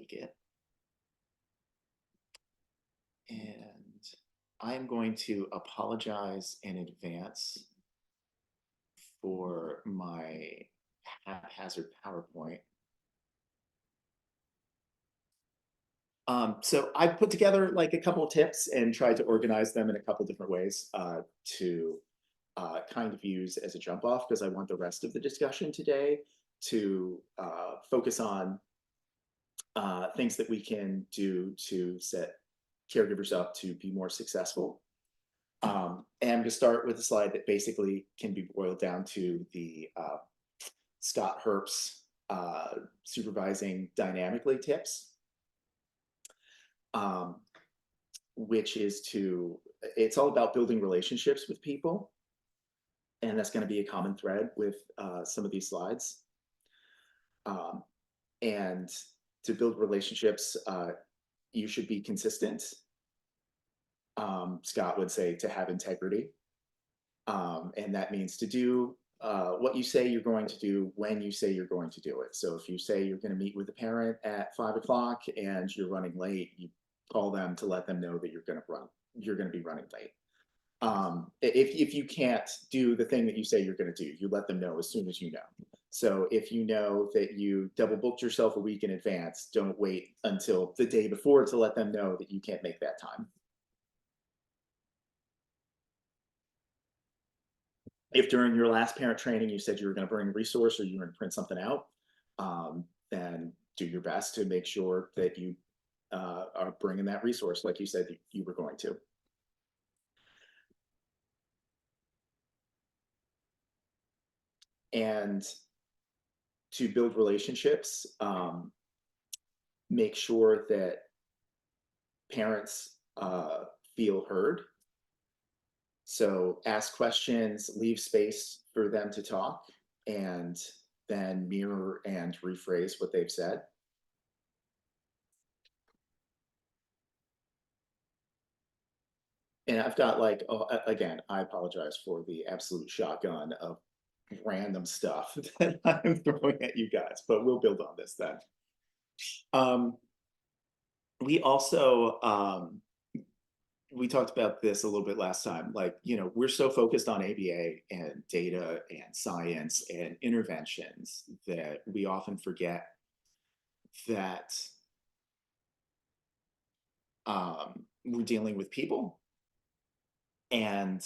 make it. And I'm going to apologize in advance for my haphazard PowerPoint. So I put together like a couple of tips and tried to organize them in a couple different ways to kind of use as a jump off, because I want the rest of the discussion today to focus on things that we can do to set caregivers up to be more successful. And I'm going to start with a slide that basically can be boiled down to the Scott Herbst supervising dynamically tips, which is it's all about building relationships with people. And that's going to be a common thread with some of these slides. And to build relationships, you should be consistent. Scott would say to have integrity. And that means to do what you say you're going to do when you say you're going to do it. So if you say you're going to meet with a parent at 5 o'clock and you're running late, you call them to let them know that you're going to be running late. If you can't do the thing that you say you're going to do, you let them know as soon as you know. So if you know that you double booked yourself a week in advance, don't wait until the day before to let them know that you can't make that time. If during your last parent training you said you were going to bring a resource or you were going to print something out, then do your best to make sure that you are bringing that resource like you said you were going to. And to build relationships, make sure that parents feel heard. So ask questions, leave space for them to talk, and then mirror and rephrase what they've said. And I've got like, again, I apologize for the absolute shotgun of random stuff that I'm throwing at you guys, but we'll build on this then. We also, we talked about this a little bit last time, like, we're so focused on ABA and data and science and interventions that we often forget that we're dealing with people, and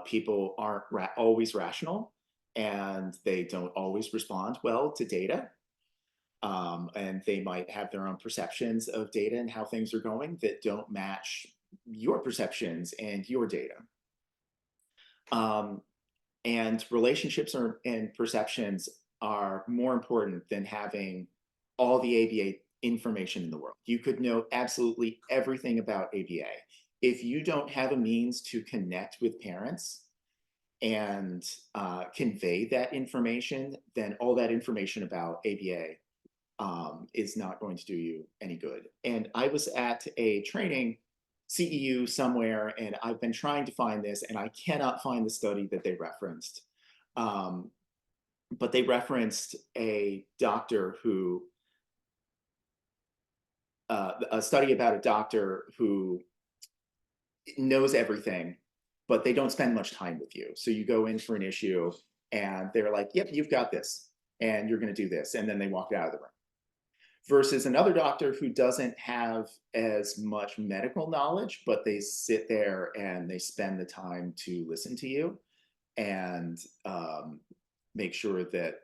people aren't always rational, and they don't always respond well to data. And they might have their own perceptions of data and how things are going that don't match your perceptions and your data. And relationships and perceptions are more important than having all the ABA information in the world. You could know absolutely everything about ABA. If you don't have a means to connect with parents and convey that information, then all that information about ABA is not going to do you any good. And I was at a training, CEU somewhere, and I've been trying to find this, and I cannot find the study that they referenced. But they referenced a doctor who, a study about a doctor who knows everything, but they don't spend much time with you. So you go in for an issue and they're like, yep, you've got this, and you're going to do this. And then they walk out of the room. Versus another doctor who doesn't have as much medical knowledge, but they sit there and they spend the time to listen to you and make sure that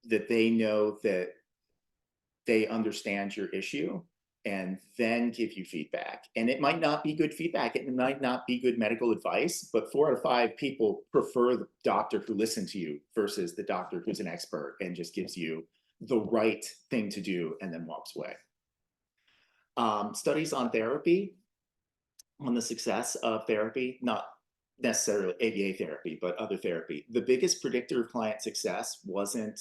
that they know that they understand your issue, and then give you feedback. And it might not be good feedback. It might not be good medical advice, but 4 out of 5 people prefer the doctor who listens to you versus the doctor who's an expert and just gives you the right thing to do and then walks away. Studies on therapy, on the success of therapy, not necessarily ABA therapy, but other therapy. The biggest predictor of client success wasn't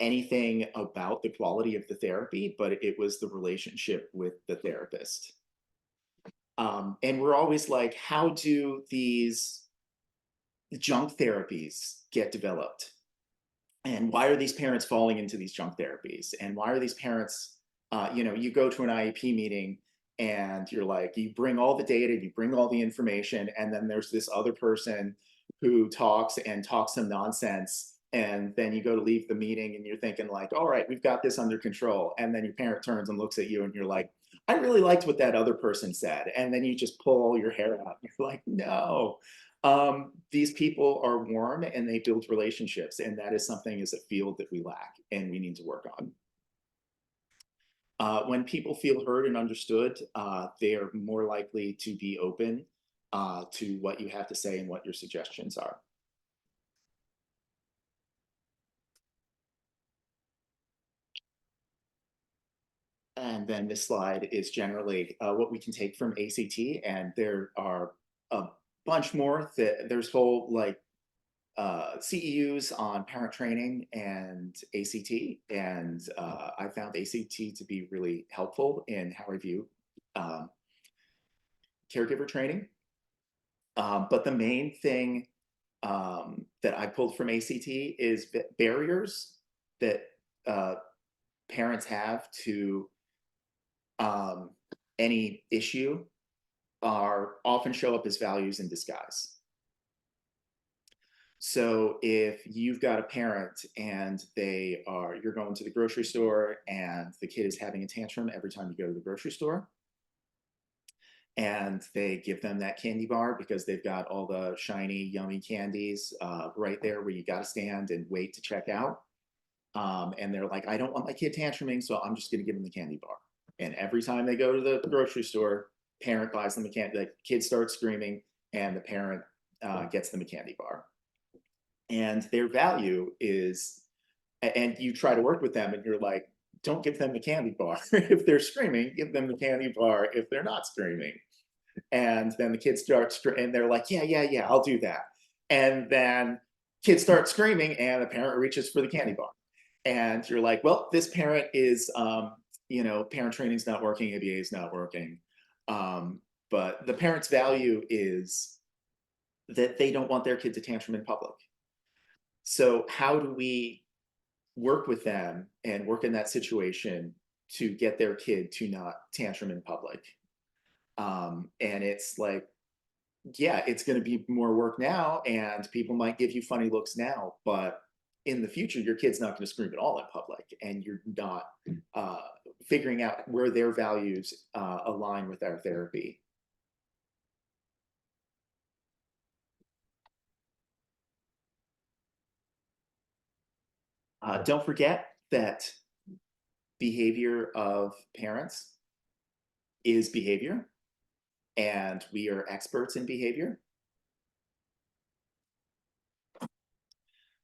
anything about the quality of the therapy, but it was the relationship with the therapist. And we're always like, how do these junk therapies get developed? And why are these parents falling into these junk therapies? And why are these parents, you go to an IEP meeting and you're like, you bring all the data, you bring all the information, and then there's this other person who talks and talks some nonsense. And then you go to leave the meeting and you're thinking, like, all right, we've got this under control. And then your parent turns and looks at you and you're like, I really liked what that other person said. And then you just pull all your hair out. You're like, no, these people are warm and they build relationships, and that is something as a field that we lack and we need to work on. When people feel heard and understood, they are more likely to be open to what you have to say and what your suggestions are. And then this slide is generally what we can take from ACT, and there are a bunch more. There's whole like CEUs on parent training and ACT, and I found ACT to be really helpful in how I view um, caregiver training. But the main thing that I pulled from ACT is barriers that uh, parents have to any issue are often show up as values in disguise. So if you've got a parent and you're going to the grocery store and the kid is having a tantrum every time you go to the grocery store, and they give them that candy bar because they've got all the shiny, yummy candies right there where you got to stand and wait to check out. And they're like, I don't want my kid tantruming, so I'm just going to give them the candy bar. And every time they go to the grocery store, parent buys them a candy. The kid starts screaming, and the parent gets them a candy bar. And their value is, and you try to work with them, and you're like, don't give them the candy bar. If they're screaming, give them the candy bar if they're not screaming. And then the kids start, and they're like, yeah, I'll do that. And then kids start screaming, and the parent reaches for the candy bar. And you're like, well, this parent is, parent training's not working, ABA is not working. But the parent's value is that they don't want their kid to tantrum in public. So how do we work with them and work in that situation to get their kid to not tantrum in public? And it's like, yeah, it's going to be more work now, and people might give you funny looks now, but in the future, your kid's not going to scream at all in public, and you're not figuring out where their values align with our therapy. Don't forget that behavior of parents is behavior, and we are experts in behavior.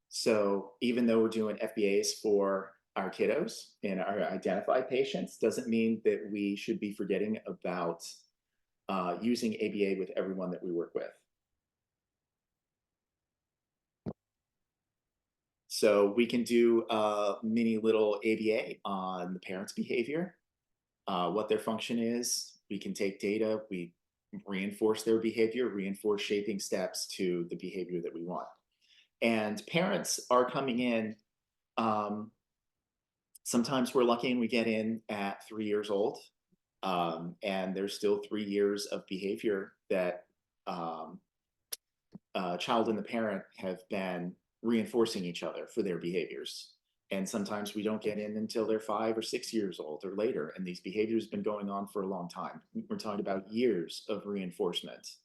So even though we're doing FBAs for our kiddos and our identified patients, doesn't mean that we should be forgetting about using ABA with everyone that we work with. So we can do a mini little ABA on the parent's behavior, what their function is. We can take data, we reinforce their behavior, reinforce shaping steps to the behavior that we want. And parents are coming in, sometimes we're lucky and we get in at 3 years old, and there's still 3 years of behavior that child and the parent have been reinforcing each other for their behaviors. And sometimes we don't get in until they're 5 or 6 years old or later. And these behaviors have been going on for a long time. We're talking about years of reinforcement.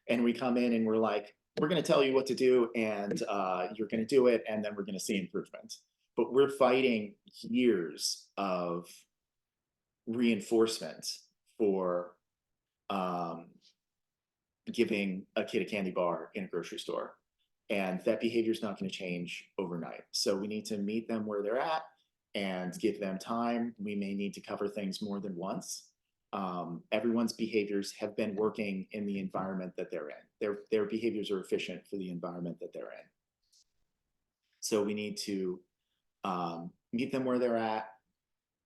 And we come in and we're like, we're going to tell you what to do, and you're going to do it, and then we're going to see improvement. But we're fighting years of reinforcement for giving a kid a candy bar in a grocery store. And that behavior is not going to change overnight. So we need to meet them where they're at and give them time. We may need to cover things more than once. Everyone's behaviors have been working in the environment that they're in. Their behaviors are efficient for the environment that they're in. So we need to meet them where they're at,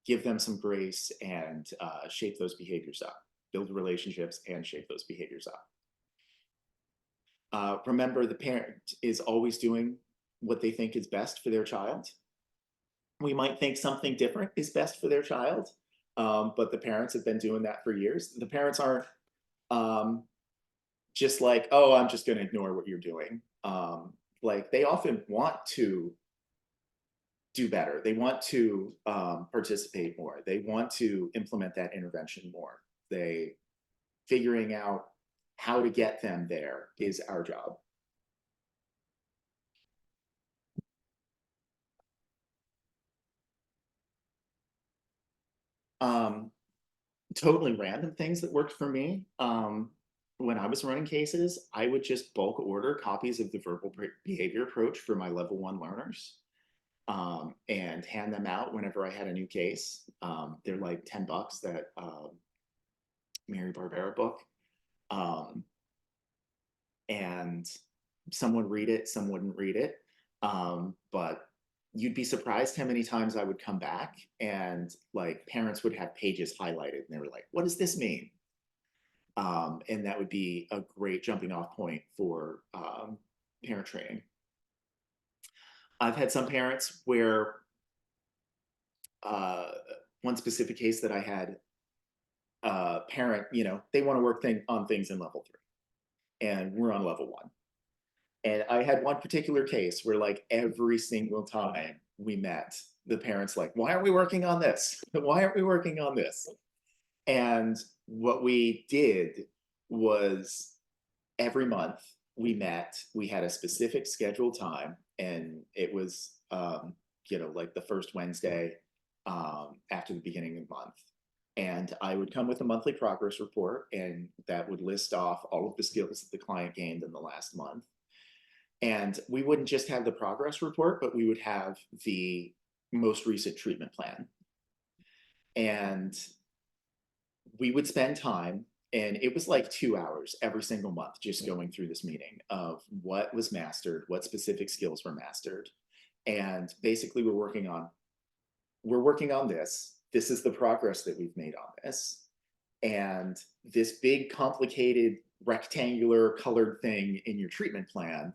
give them some grace, and shape those behaviors up, build relationships and shape those behaviors up. Remember, the parent is always doing what they think is best for their child. We might think something different is best for their child, but the parents have been doing that for years. The parents aren't um, just like, oh, I'm just going to ignore what you're doing. Like they often want to do better. They want to participate more. They want to implement that intervention more. They figuring out how to get them there is our job. Um, Totally random things that worked for me. When I was running cases, I would just bulk order copies of the verbal behavior approach for my level one learners, and hand them out whenever I had a new case. They're like $10, that Mary Barbera book. Um, and some would read it, some wouldn't read it. But you'd be surprised how many times I would come back and like parents would have pages highlighted and they were like, what does this mean? And that would be a great jumping off point for parent training. I've had some parents where uh, one specific case that I had, parent, they want to work on things in level three, and we're on level one. And I had one particular case where, like, every single time we met, the parents like, "Why aren't we working on this? Why aren't we working on this?" And what we did was every month we met. We had a specific scheduled time, and it was, like the first Wednesday after the beginning of the month. And I would come with a monthly progress report, and that would list off all of the skills that the client gained in the last month. And we wouldn't just have the progress report, but we would have the most recent treatment plan. And we would spend time, and it was like 2 hours every single month just going through this meeting of what was mastered, what specific skills were mastered. And basically we're working on this. This is the progress that we've made on this. And this big, complicated, rectangular colored thing in your treatment plan,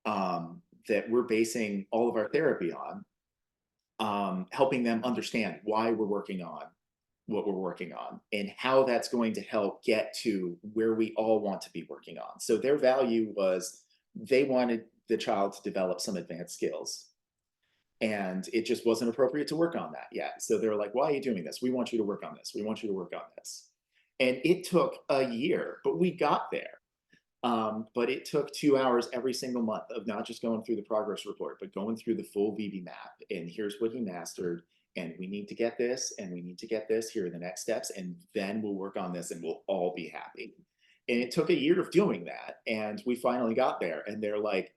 that we're basing all of our therapy on, helping them understand why we're working on what we're working on and how that's going to help get to where we all want to be working on. So their value was they wanted the child to develop some advanced skills, and it just wasn't appropriate to work on that yet. So they're like, why are you doing this? We want you to work on this. We want you to work on this. And it took a year, but we got there. But it took 2 hours every single month of not just going through the progress report, but going through the full VB map. And here's what he mastered. And we need to get this, and we need to get this. Here are the next steps. And then we'll work on this and we'll all be happy. And it took a year of doing that. And we finally got there. And they're like,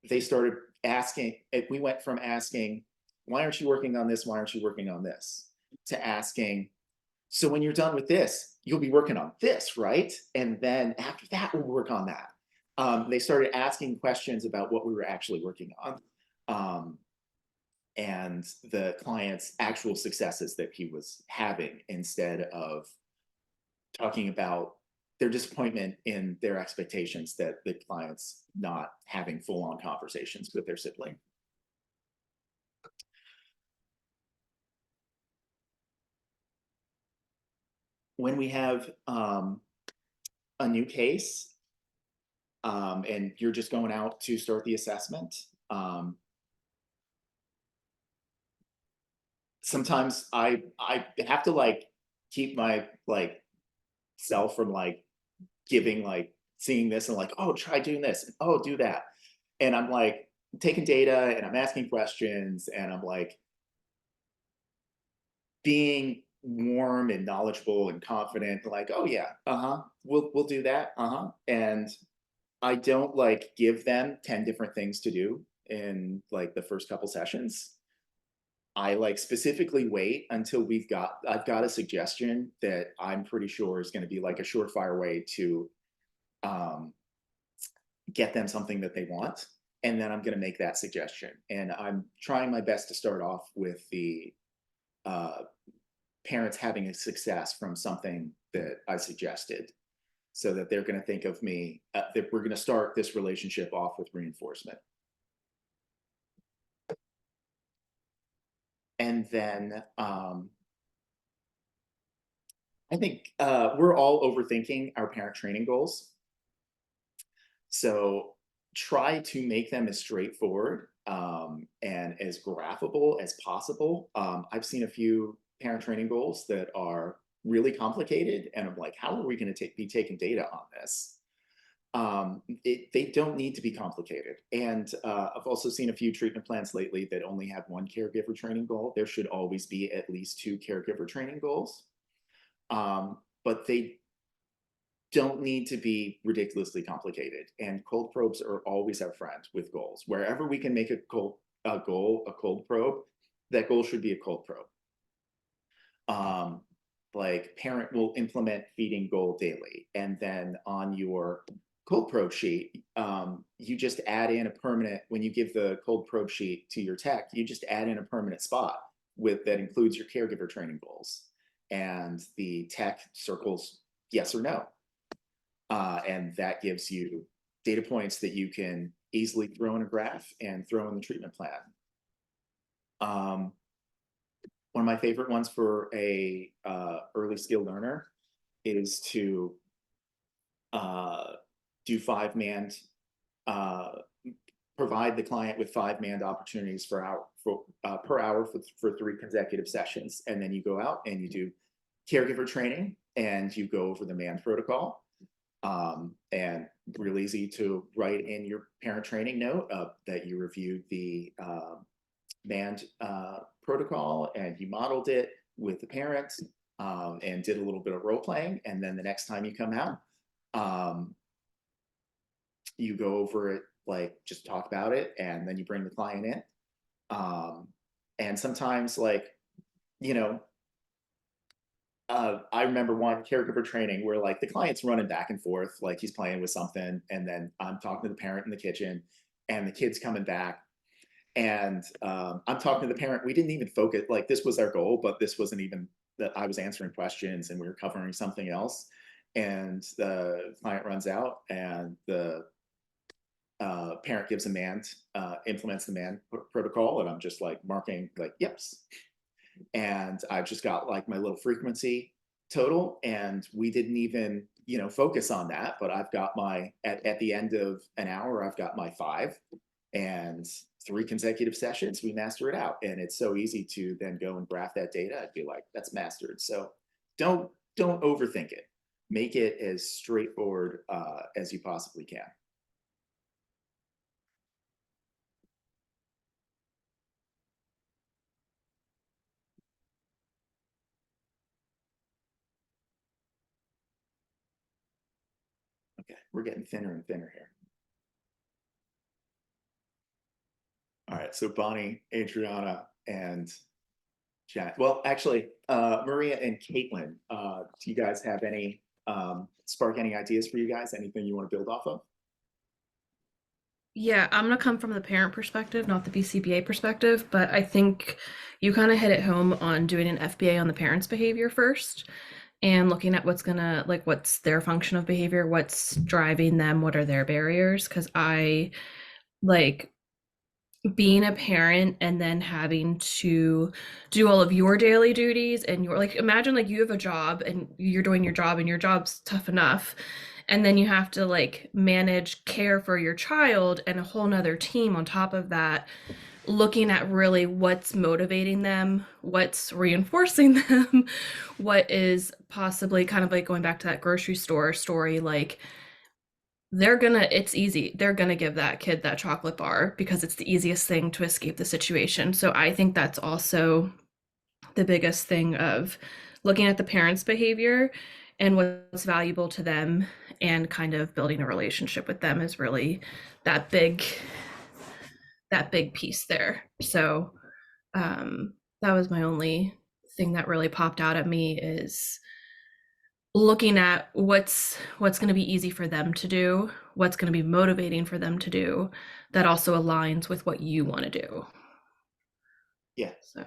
they started asking, we went from asking, why aren't you working on this? Why aren't you working on this? To asking, so when you're done with this, you'll be working on this, right? And then after that, we'll work on that. They started asking questions about what we were actually working on, and the client's actual successes that he was having, instead of talking about their disappointment in their expectations that the client's not having full-on conversations with their sibling. When we have a new case, and you're just going out to start the assessment, sometimes I have to like keep my like self from like giving like seeing this and like, oh, try doing this, and, oh, do that. And I'm like taking data and I'm asking questions and I'm like being warm and knowledgeable and confident, like, oh yeah, uh-huh, we'll do that, uh-huh. And I don't like give them 10 different things to do in like the first couple sessions. I like specifically wait until I've got a suggestion that I'm pretty sure is going to be like a surefire way to um, get them something that they want. And then I'm going to make that suggestion. And I'm trying my best to start off with the uh, parents having a success from something that I suggested, so that they're going to think of me, that we're going to start this relationship off with reinforcement. And then I think we're all overthinking our parent training goals. So try to make them as straightforward and as graphable as possible. I've seen a few parent training goals that are really complicated, and I'm like, how are we going to be taking data on this? They don't need to be complicated. And I've also seen a few treatment plans lately that only have one caregiver training goal. There should always be at least two caregiver training goals. But they don't need to be ridiculously complicated. And cold probes are always our friend with goals. Wherever we can make a cold goal, a cold probe, that goal should be a cold probe. Like parent will implement feeding goal daily. And then on your cold probe sheet, you just add in a permanent, when you give the cold probe sheet to your tech, you just add in a permanent spot that includes your caregiver training goals. And the tech circles yes or no. And that gives you data points that you can easily throw in a graph and throw in the treatment plan. One of my favorite ones for a early skill learner is to do 5-manned, provide the client with 5-manned opportunities per hour for 3 consecutive sessions. And then you go out and you do caregiver training and you go over the manned protocol. And real easy to write in your parent training note that you reviewed the manned protocol and you modeled it with the parents and did a little bit of role playing. And then the next time you come out, you go over it, like just talk about it, and then you bring the client in. And sometimes, like, you know, I remember one caregiver training where like the client's running back and forth, like he's playing with something, and then I'm talking to the parent in the kitchen, and the kid's coming back, and I'm talking to the parent. We didn't even focus, like this was our goal, but this wasn't even that. I was answering questions and we were covering something else, and the client runs out, and the parent gives a manned, implements the manned protocol, and I'm just like marking like yeps. And I've just got like my little frequency total, and we didn't even, you know, focus on that, but I've got my at the end of an hour, I've got my 5 and 3 consecutive sessions, we master it out. And it's so easy to then go and graph that data. I'd be like, that's mastered. So don't overthink it. Make it as straightforward as you possibly can. Okay, we're getting thinner and thinner here. All right, so Bonnie, Adriana, and Jack. Well, actually, Maria and Caitlin, do you guys have any spark any ideas for you guys? Anything you want to build off of? Yeah, I'm gonna come from the parent perspective, not the BCBA perspective, but I think you kind of hit it home on doing an FBA on the parent's behavior first and looking at what's gonna, like, what's their function of behavior, what's driving them, what are their barriers. Because I like being a parent and then having to do all of your daily duties, and you're like, imagine like you have a job and you're doing your job and your job's tough enough, and then you have to like manage care for your child and a whole nother team on top of that, looking at really what's motivating them, what's reinforcing them, what is possibly kind of like going back to that grocery store story, like it's easy. They're gonna give that kid that chocolate bar because it's the easiest thing to escape the situation. So I think that's also the biggest thing of looking at the parents' behavior and what's valuable to them and kind of building a relationship with them is really that big that big piece there. So that was my only thing that really popped out at me is looking at what's going to be easy for them to do, what's going to be motivating for them to do, that also aligns with what you want to do. Yeah, So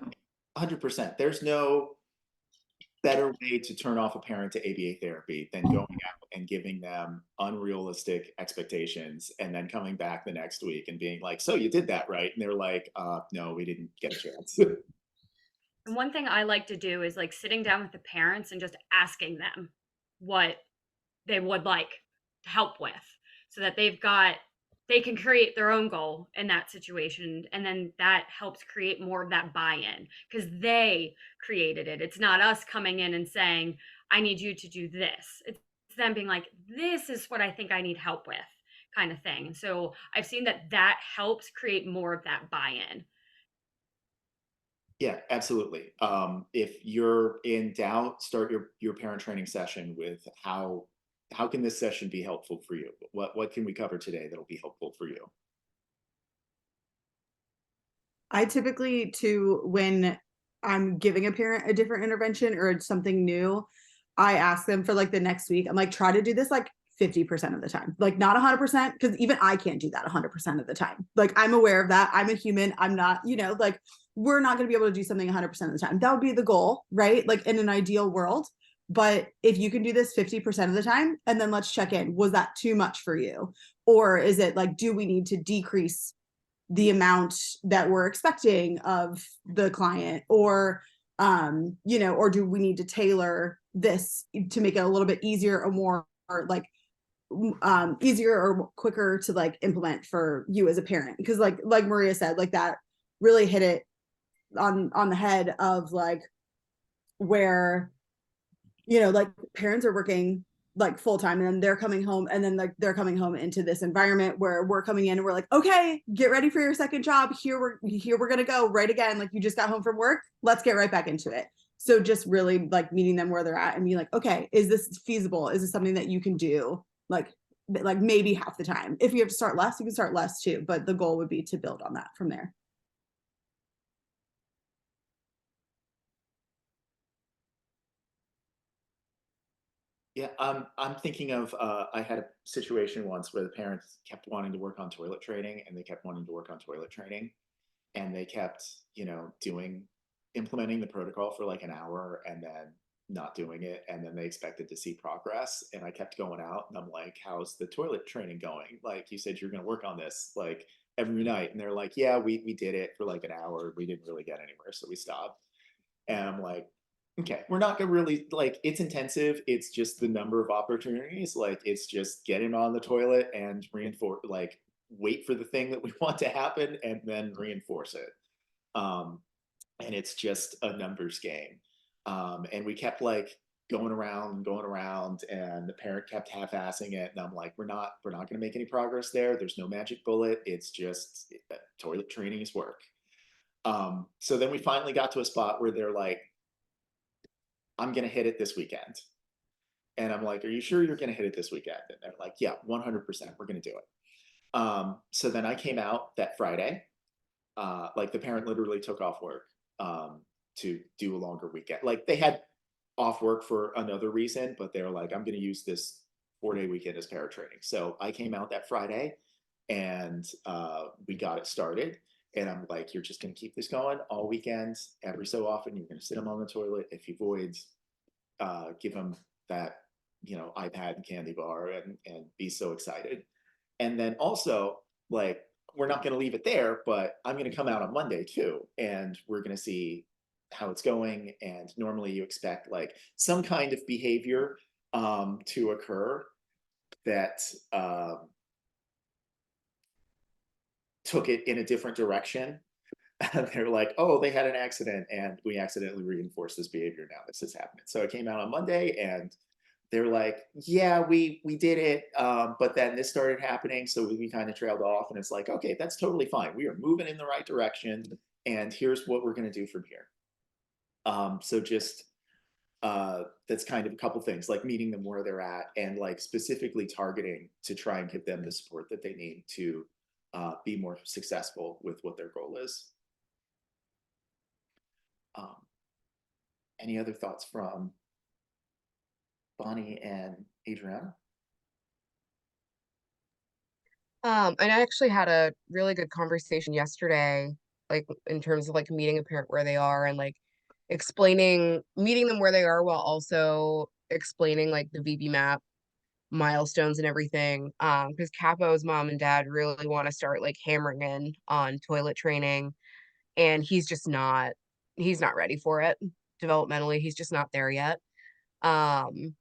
100%. There's no better way to turn off a parent to ABA therapy than going out and giving them unrealistic expectations and then coming back the next week and being like, so you did that, right? And they're like, no, we didn't get a chance. And one thing I like to do is like sitting down with the parents and just asking them what they would like help with so that they can create their own goal in that situation, and then that helps create more of that buy-in because they created it. It's not us coming in and saying I need you to do this. It's them being like, this is what I think I need help with, kind of thing. So I've seen that that helps create more of that buy-in. Yeah, absolutely. If you're in doubt, start your parent training session with how can this session be helpful for you? What can we cover today that'll be helpful for you? I typically too, when I'm giving a parent a different intervention or something new, I ask them for like the next week. I'm like, try to do this like 50% of the time, like not 100%, because even I can't do that 100% of the time. Like, I'm aware of that. I'm a human. I'm not, like, we're not going to be able to do something 100% of the time. That would be the goal, right? Like in an ideal world. But if you can do this 50% of the time, and then let's check in, was that too much for you? Or is it like, do we need to decrease the amount that we're expecting of the client, or do we need to tailor this to make it a little bit easier or more, or like easier or quicker to like implement for you as a parent? Because like Maria said, like that really hit it on the head of like where like parents are working like full time, and then they're coming home, and then like they're coming home into this environment where we're coming in and we're like, okay, get ready for your second job. Here we're gonna go right again. Like, you just got home from work. Let's get right back into it. So just really like meeting them where they're at and being like, okay, is this feasible? Is this something that you can do? Like maybe half the time. If you have to start less, you can start less too. But the goal would be to build on that from there. Yeah, I'm thinking of I had a situation once where the parents kept wanting to work on toilet training and they kept wanting to work on toilet training and they kept, doing implementing the protocol for like an hour and then not doing it and then they expected to see progress and I kept going out and I'm like, how's the toilet training going? Like you said you're going to work on this like every night and they're like, yeah, we did it for like an hour. We didn't really get anywhere, so we stopped. And I'm like, okay, we're not gonna really like it's intensive. It's just the number of opportunities. Like it's just getting on the toilet and reinforce like wait for the thing that we want to happen and then reinforce it. Um, and it's just a numbers game. And we kept like going around, and the parent kept half-assing it. And I'm like, we're not gonna make any progress there. There's no magic bullet. It's just toilet training is work. So then we finally got to a spot where they're like, I'm going to hit it this weekend. And I'm like, are you sure you're going to hit it this weekend? And they're like, yeah, 100%. We're going to do it. So then I came out that Friday. Like the parent literally took off work to do a longer weekend. Like they had off work for another reason, but they were like, I'm going to use this 4-day weekend as para training. So I came out that Friday and we got it started. And I'm like, you're just going to keep this going all weekend. Every so often, you're going to sit them on the toilet. If he voids, give him that, iPad and candy bar and be so excited. And then also, like, we're not going to leave it there, but I'm going to come out on Monday too. And we're going to see how it's going. And normally you expect like some kind of behavior to occur that took it in a different direction. And they're like, oh, they had an accident and we accidentally reinforced this behavior. Now this is happening. So it came out on Monday and they're like, yeah, we did it. But then this started happening. So we kind of trailed off and it's like, okay, that's totally fine. We are moving in the right direction. And here's what we're going to do from here. So just that's kind of a couple things like meeting them where they're at and like specifically targeting to try and give them the support that they need to be more successful with what their goal is. Um, any other thoughts from Bonnie and Adriana? And I actually had a really good conversation yesterday, like in terms of like meeting a parent where they are and like meeting them where they are while also explaining like the VB map milestones and everything. Because Capo's mom and dad really want to start like hammering in on toilet training, and he's just not. he's not ready for it developmentally. He's just not there yet. Um,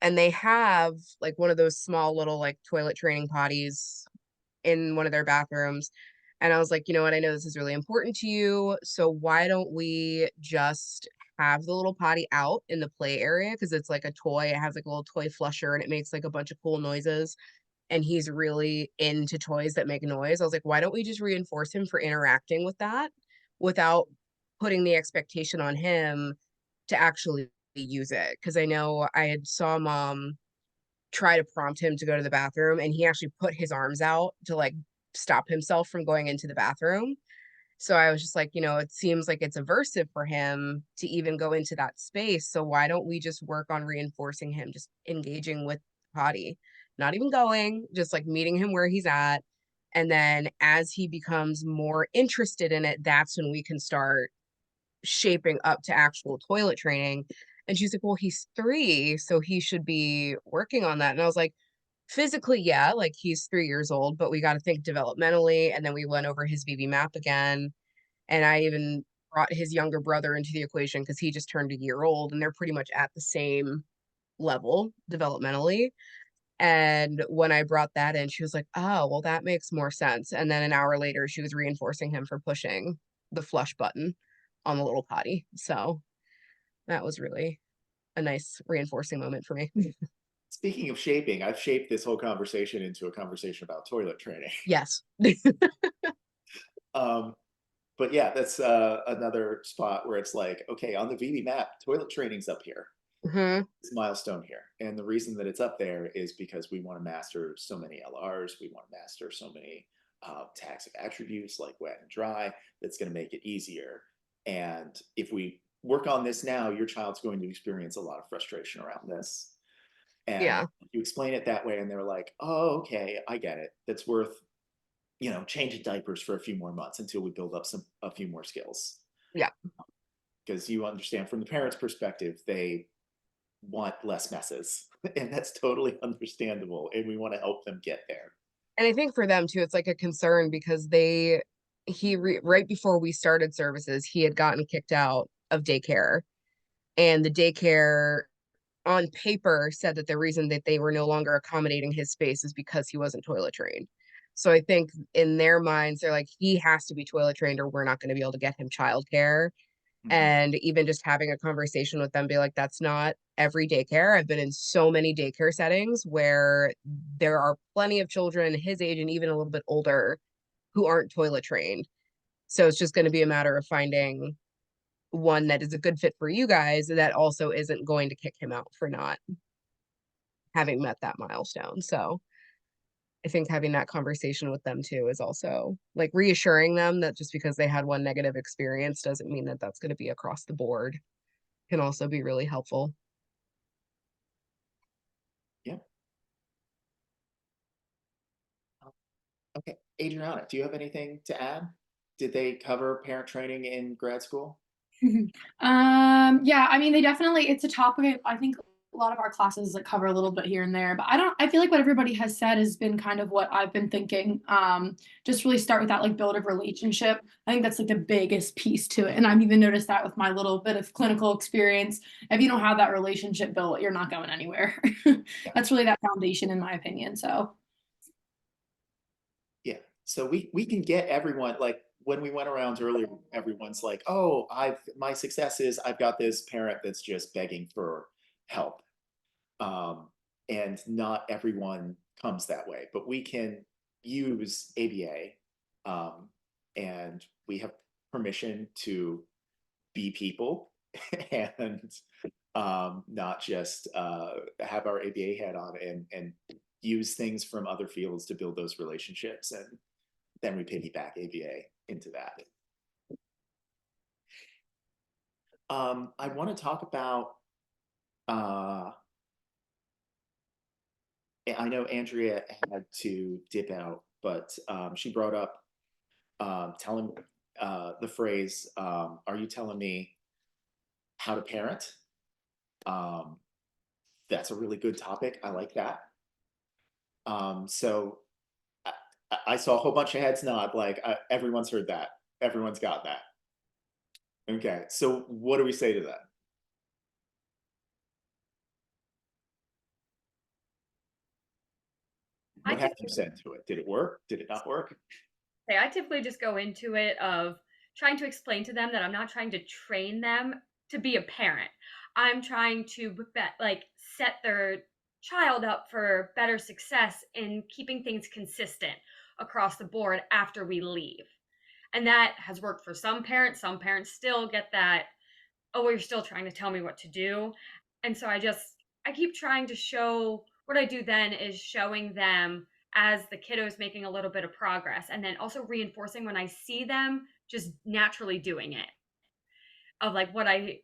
and they have like one of those small little like toilet training potties in one of their bathrooms. And I was like, you know what? I know this is really important to you. So why don't we just have the little potty out in the play area? Because it's like a toy. It has like a little toy flusher and it makes like a bunch of cool noises. And he's really into toys that make noise. I was like, why don't we just reinforce him for interacting with that without putting the expectation on him to actually use it? Because I know I had saw mom try to prompt him to go to the bathroom and he actually put his arms out to like stop himself from going into the bathroom. So I was just like, you know, it seems like it's aversive for him to even go into that space. So why don't we just work on reinforcing him, just engaging with the potty, not even going, just like meeting him where he's at. And then as he becomes more interested in it, that's when we can start shaping up to actual toilet training. And she's like, well, he's 3, so he should be working on that. And I was like, physically, yeah, like he's 3 years old, but we got to think developmentally. And then we went over his VB map again. And I even brought his younger brother into the equation because he just turned a year old and they're pretty much at the same level developmentally. And when I brought that in, she was like, oh, well, that makes more sense. And then an hour later, she was reinforcing him for pushing the flush button on the little potty. So that was really a nice reinforcing moment for me. Speaking of shaping, I've shaped this whole conversation into a conversation about toilet training. Yes. Um, but yeah, that's another spot where it's like, okay, on the VB map, toilet training's up here. Hmm. It's a milestone here. And the reason that it's up there is because we want to master so many LRs, we want to master so many tags of attributes like wet and dry, that's going to make it easier. And if we work on this now, your child's going to experience a lot of frustration around this. And Yeah. you explain it that way, and they're like, oh, okay, I get it. That's worth, changing diapers for a few more months until we build up a few more skills. Yeah. Because you understand from the parents' perspective, they want less messes. And that's totally understandable. And we want to help them get there. And I think for them too, it's like a concern because right before we started services, he had gotten kicked out of daycare. And the daycare on paper said that the reason that they were no longer accommodating his space is because he wasn't toilet trained. So I think in their minds, they're like, he has to be toilet trained or we're not going to be able to get him childcare. Mhm. And even just having a conversation with them, be like, that's not every daycare. I've been in so many daycare settings where there are plenty of children his age and even a little bit older who aren't toilet trained. So it's just going to be a matter of finding one that is a good fit for you guys that also isn't going to kick him out for not having met that milestone. So I think having that conversation with them too is also like reassuring them that just because they had one negative experience doesn't mean that that's going to be across the board, can also be really helpful. Yeah. Okay. Adriana, do you have anything to add? Did they cover parent training in grad school? Yeah, I mean, they definitely, it's a topic. I think a lot of our classes like cover a little bit here and there, but I feel like what everybody has said has been kind of what I've been thinking. Just really start with that like build a relationship. I think that's like the biggest piece to it. And I've even noticed that with my little bit of clinical experience. If you don't have that relationship built, you're not going anywhere. Yeah. That's really that foundation in my opinion. So Yeah. So we can get everyone, like when we went around earlier, everyone's like, oh, my success is I've got this parent that's just begging for help. Um, and not everyone comes that way, but we can use ABA, and we have permission to be people and not just have our ABA hat on and use things from other fields to build those relationships. And then we piggyback ABA into that. I want to talk about, I know Andrea had to dip out, but she brought up telling the phrase, are you telling me how to parent? Um, that's a really good topic. I like that. So I saw a whole bunch of heads nod, like everyone's heard that. Everyone's got that. Okay, so what do we say to that? I What have you typically said to it? Did it work? Did it not work? say I typically just go into it of trying to explain to them that I'm not trying to train them to be a parent. I'm trying to like set their child up for better success in keeping things consistent across the board after we leave. And that has worked for some parents. Some parents still get that, oh, well, you're still trying to tell me what to do. And so I keep trying to show what I do then is showing them as the kiddo is making a little bit of progress, and then also reinforcing when I see them just naturally doing it, of like what I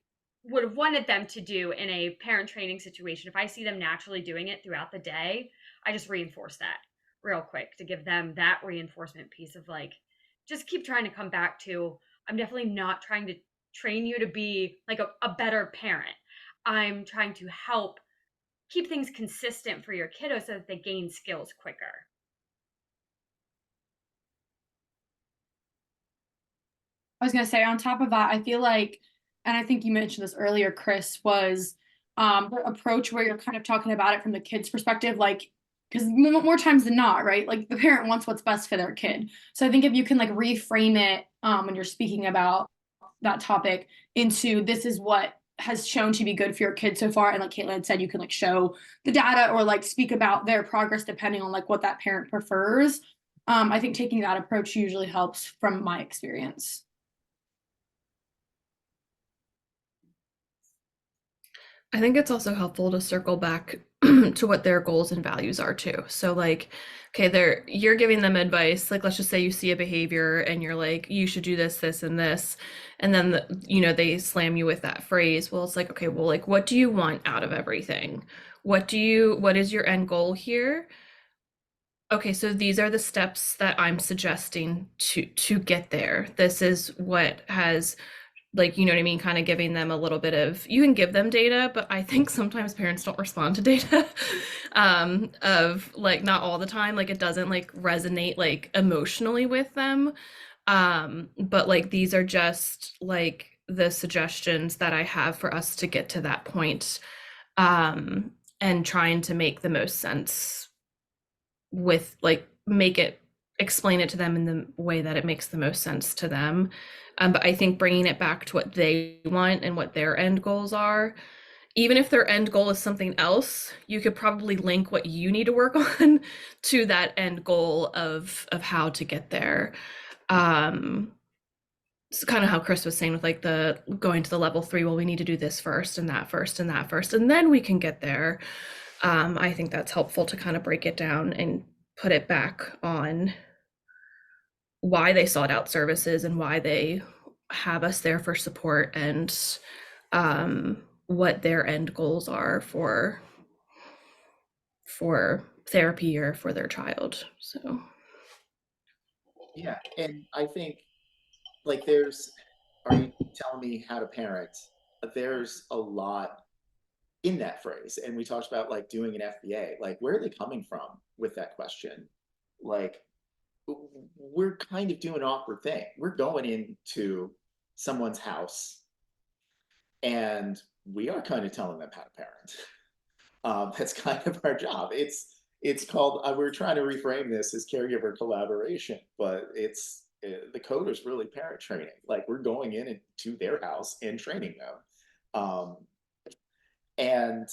would have wanted them to do in a parent training situation. If I see them naturally doing it throughout the day, I just reinforce that real quick to give them that reinforcement piece of like, just keep trying to come back to, I'm definitely not trying to train you to be like a better parent. I'm trying to help keep things consistent for your kiddo so that they gain skills quicker. I was gonna say on top of that, I feel like, and I think you mentioned this earlier, Chris, was the approach where you're kind of talking about it from the kid's perspective, like because more times than not, right? Like the parent wants what's best for their kid. So I think if you can like reframe it when you're speaking about that topic into this is what has shown to be good for your kid so far, and like Caitlin had said, you can like show the data or like speak about their progress depending on like what that parent prefers. I think taking that approach usually helps from my experience. I think it's also helpful to circle back to what their goals and values are too. So like, okay, you're giving them advice. Like, let's just say you see a behavior and you're like, you should do this, this, and this. And then, they slam you with that phrase. Well, it's like, okay, well, like, what do you want out of everything? What is your end goal here? Okay, so these are the steps that I'm suggesting to get there. This is what has, like, you know what I mean, kind of giving them a little bit of, you can give them data, but I think sometimes parents don't respond to data. Of like, not all the time, like it doesn't like resonate like emotionally with them. But like these are just like the suggestions that I have for us to get to that point. And trying to make the most sense with like explain it to them in the way that it makes the most sense to them. But I think bringing it back to what they want and what their end goals are, even if their end goal is something else, you could probably link what you need to work on to that end goal of how to get there. It's kind of how Chris was saying with like the going to the level 3, well, we need to do this first and that first and that first, and then we can get there. I think that's helpful to kind of break it down and put it back on why they sought out services and why they have us there for support, and what their end goals are for therapy or for their child. So Yeah, and I think like are you telling me how to parent? There's a lot in that phrase. And we talked about like doing an FBA. Like, where are they coming from with that question? Like, we're kind of doing an awkward thing. We're going into someone's house and we are kind of telling them how to parent. That's kind of our job. It's called. We're trying to reframe this as caregiver collaboration, but the code is really parent training. Like we're going into their house and training them, and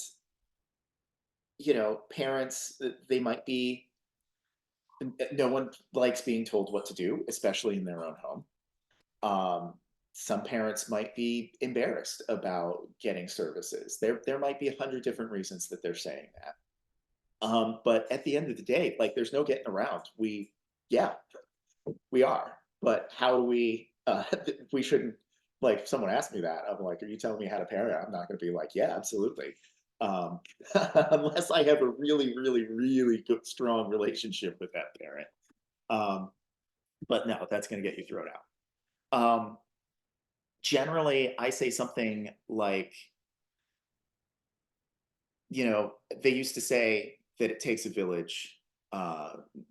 parents they might be. No one likes being told what to do, especially in their own home. Some parents might be embarrassed about getting services. There might be 100 different reasons that they're saying that. But at the end of the day, like there's no getting around. Yeah, we are. But how do we shouldn't, like, if someone asked me that, I'm like, are you telling me how to parent? I'm not going to be like, yeah, absolutely. Um, unless I have a really, really, really good, strong relationship with that parent. But no, that's going to get you thrown out. Generally, I say something like, they used to say that it takes a village.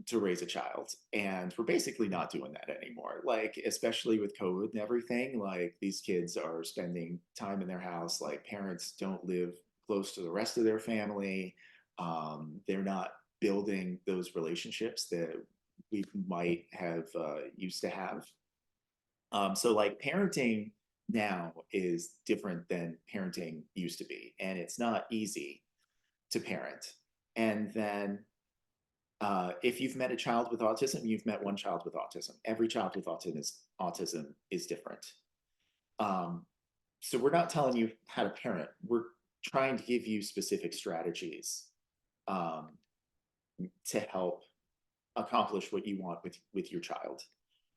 to raise a child, and we're basically not doing that anymore. Like, especially with COVID and everything, like these kids are spending time in their house. Like, parents don't live close to the rest of their family. They're not building those relationships that we might have used to have. So like parenting now is different than parenting used to be, and it's not easy to parent. And then if you've met a child with autism, you've met one child with autism. Every child with autism is different. Um, so we're not telling you how to parent. We're trying to give you specific strategies um, to help accomplish what you want with your child.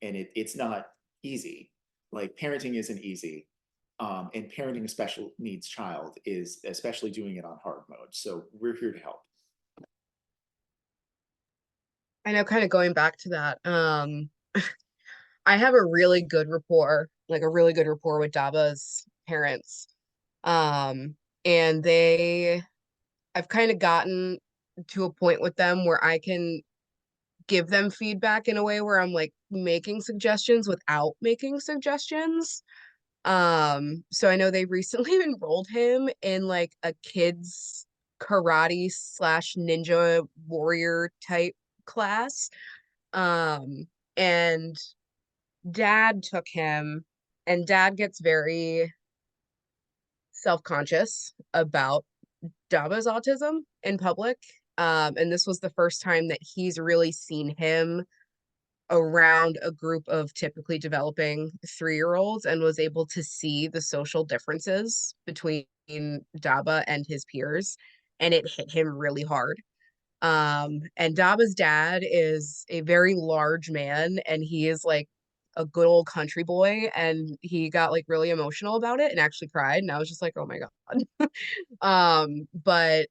And it's not easy. Like, parenting isn't easy. And parenting a special needs child is especially doing it on hard mode. So we're here to help. I know, kind of going back to that, I have a really good rapport, like a really good rapport with Daba's parents. Um, and I've kind of gotten to a point with them where I can give them feedback in a way where I'm like making suggestions without making suggestions. So I know they recently enrolled him in like a kids karate slash ninja warrior type class. And dad took him, and dad gets very self-conscious about Daba's autism in public. And this was the first time that he's really seen him around a group of typically developing 3-year-olds and was able to see the social differences between Daba and his peers. And it hit him really hard. And Daba's dad is a very large man, and he is like a good old country boy, and he got like really emotional about it and actually cried. And I was just like, oh my God. But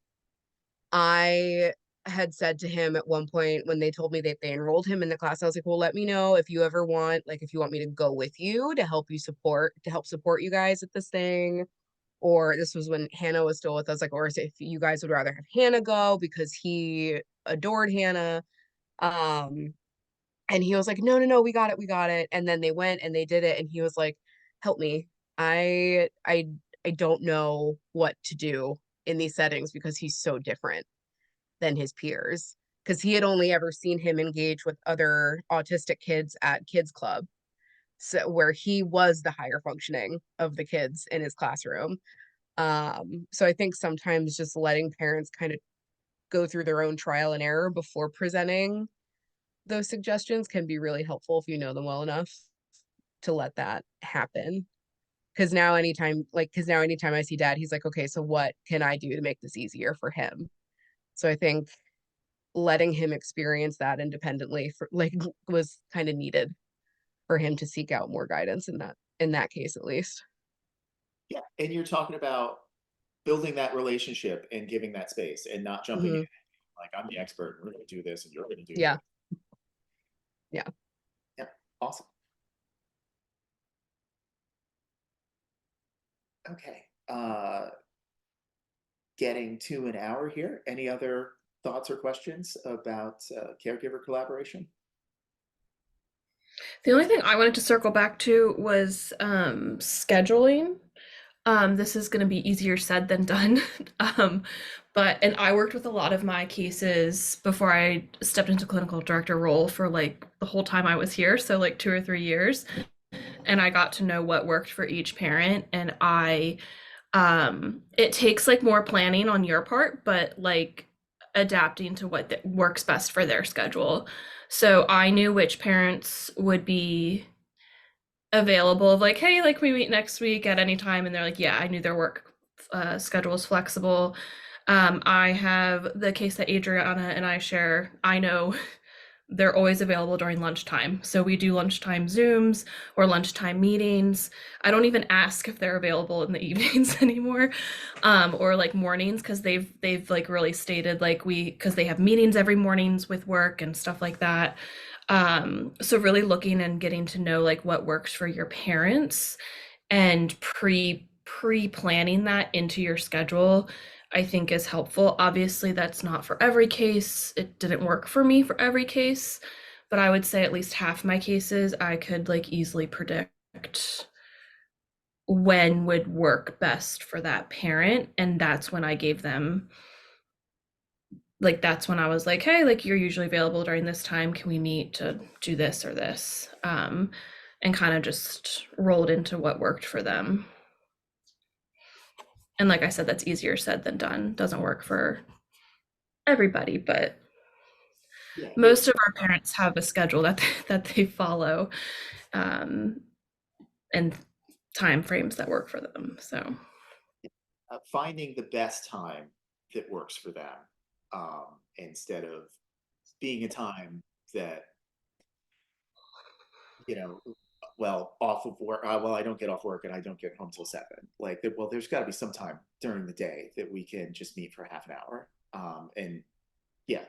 I had said to him at one point when they told me that they enrolled him in the class, I was like, well, let me know if you ever want, like, if you want me to go with you to help support you guys at this thing. Or this was when Hannah was still with us, like, or if you guys would rather have Hannah go because he adored Hannah. Um, and he was like, no, no, no, we got it, we got it. And then they went and they did it, and he was like, help me. I don't know what to do in these settings because he's so different than his peers. Because he had only ever seen him engage with other autistic kids at kids club, so where he was the higher functioning of the kids in his classroom. So I think sometimes just letting parents kind of go through their own trial and error before presenting those suggestions can be really helpful if you know them well enough to let that happen. Because now anytime I see dad, he's like, okay, so what can I do to make this easier for him? So I think letting him experience that independently for like was kind of needed for him to seek out more guidance in that case at least. Yeah. And you're talking about building that relationship and giving that space and not jumping in Hmm. like, I'm the expert, we're going to do this and you're going to do Yeah. this. Yeah. Yeah. Awesome. Okay. Getting to an hour here. Any other thoughts or questions about caregiver collaboration? The only thing I wanted to circle back to was scheduling. This is going to be easier said than done. um, and I worked with a lot of my cases before I stepped into clinical director role for like the whole time I was here, so like 2 or 3 years. And I got to know what worked for each parent. And it takes like more planning on your part, but like adapting to what works best for their schedule. So I knew which parents would be available of like, hey, like we meet next week at any time. And they're like, yeah, I knew their work schedule is flexible. I have the case that Adriana and I share. I know they're always available during lunchtime. So we do lunchtime Zooms or lunchtime meetings. I don't even ask if they're available in the evenings anymore, or like mornings, because they've like really stated like because they have meetings every mornings with work and stuff like that. So really looking and getting to know like what works for your parents and pre-planning that into your schedule I think is helpful. Obviously, that's not for every case. It didn't work for me for every case, but I would say at least half my cases I could like easily predict when would work best for that parent, and that's when I gave them, like, that's when I was like, hey, like, you're usually available during this time, can we meet to do this or this, and kind of just rolled into what worked for them. And like I said, that's easier said than done. Doesn't work for everybody, but Yeah, most of our parents have a schedule that that they follow, um, and time frames that work for them. So finding the best time that works for them, instead of being a time that, you know, well, off of work. Well, I don't get off work and I don't get home till 7. Like, well, there's got to be some time during the day that we can just meet for half an hour. And yeah,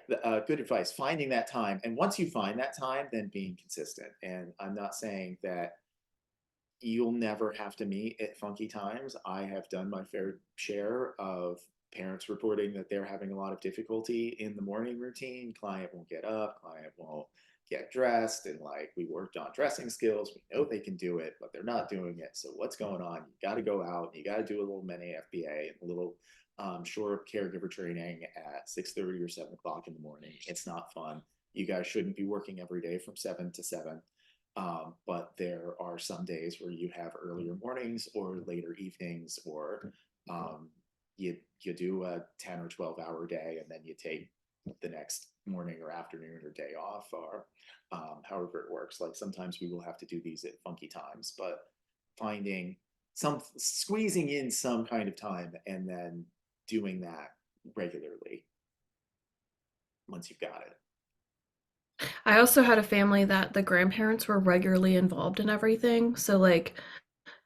good advice. Finding that time, and once you find that time, then being consistent. And I'm not saying that you'll never have to meet at funky times. I have done my fair share of parents reporting that they're having a lot of difficulty in the morning routine. Client won't get up, client won't get dressed, and like, we worked on dressing skills. We know they can do it, but they're not doing it. So what's going on? You got to go out. You got to do a little mini FBA and a little short caregiver training at 6:30 or 7 o'clock in the morning. It's not fun. You guys shouldn't be working every day from 7 to 7. But there are some days where you have earlier mornings or later evenings, or you do a 10 or 12 hour day and then you take the next morning or afternoon or day off, or however it works. Like, sometimes we will have to do these at funky times, but finding squeezing in some kind of time and then doing that regularly once you've got it. I also had a family that the grandparents were regularly involved in everything. So like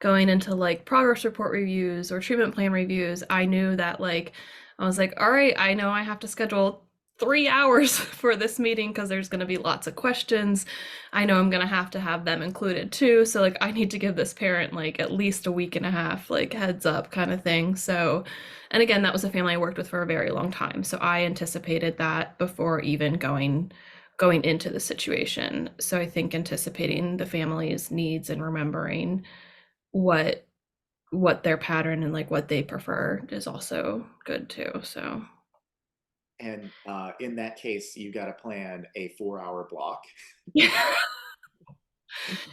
going into like progress report reviews or treatment plan reviews, I knew that like I was like, all right, I know I have to schedule 3 hours for this meeting because there's going to be lots of questions. I know I'm going to have them included too. So like I need to give this parent like at least a week and a half, like heads up kind of thing. So, and again, that was a family I worked with for a very long time. So I anticipated that before even going into the situation. So I think anticipating the family's needs and remembering what their pattern and like what they prefer is also good too. So And in that case, you got to plan a 4 hour block. yeah.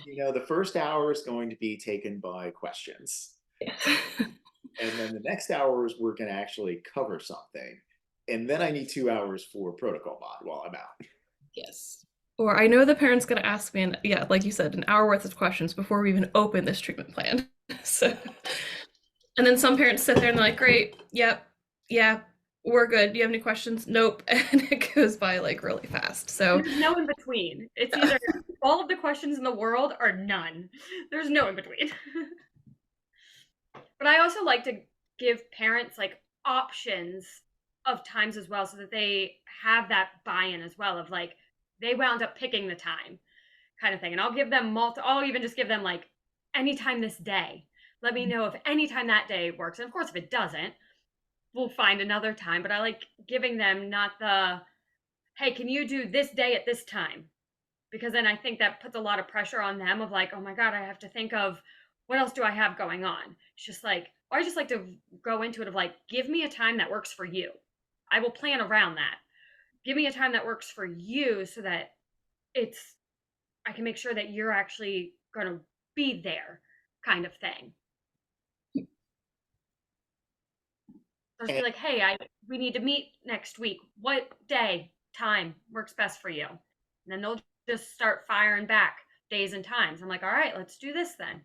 The first hour is going to be taken by questions. And then the next hours, we're going to actually cover something. And then I need 2 hours for protocol mod while I'm out. Yes. Or I know the parent's going to ask me, and yeah, like you said, an hour worth of questions before we even open this treatment plan. So, and then some parents sit there and they're like, great, yep, yeah, we're good. Do you have any questions? Nope. And it goes by like really fast. So, There's no in between. It's either all of the questions in the world or none. There's no in between. But I also like to give parents like options of times as well, so that they have that buy-in as well, of like they wound up picking the time kind of thing. And I'll give them I'll even just give them like anytime this day. Let me know if anytime that day works. And of course, if it doesn't, we'll find another time. But I like giving them not the, hey, can you do this day at this time? Because then I think that puts a lot of pressure on them of like, oh my God, I have to think of what else do I have going on? It's just like, or I just like to go into it of like, give me a time that works for you. I will plan around that. Give me a time that works for you so that I can make sure that you're actually going to be there, kind of thing. So just be like, hey, we need to meet next week. What day, time works best for you? And then they'll just start firing back days and times. I'm like, all right, let's do this then.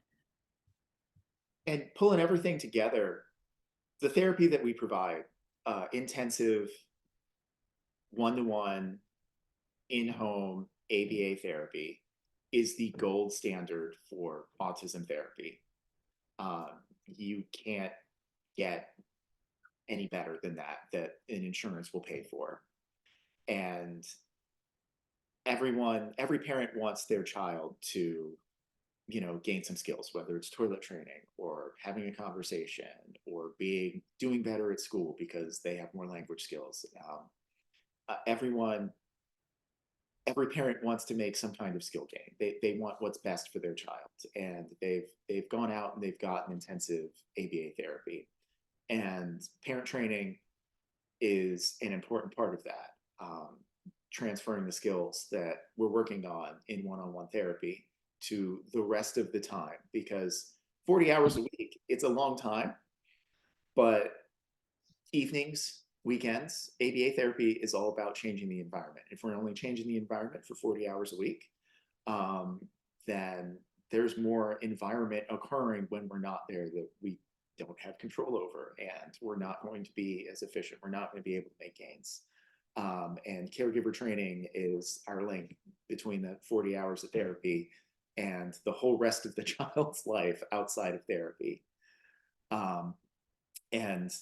And pulling everything together, the therapy that we provide, intensive, one-to-one, in-home ABA therapy, is the gold standard for autism therapy. You can't get any better than that an insurance will pay for. And every parent wants their child to gain some skills, whether it's toilet training or having a conversation or or doing better at school because they have more language skills. Every parent wants to make some kind of skill gain. They want what's best for their child, and they've gone out and they've gotten intensive ABA therapy, and parent training is an important part of that. Transferring the skills that we're working on in one-on-one therapy to the rest of the time, because 40 hours a week, it's a long time, but evenings, weekends, ABA therapy is all about changing the environment. If we're only changing the environment for 40 hours a week, then there's more environment occurring when we're not there that we don't have control over, and we're not going to be as efficient. We're not going to be able to make gains. And caregiver training is our link between the 40 hours of therapy and the whole rest of the child's life outside of therapy. And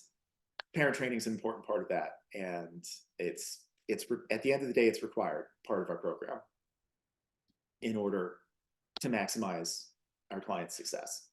parent training is an important part of that. And it's at the end of the day, it's required part of our program in order to maximize our clients' success.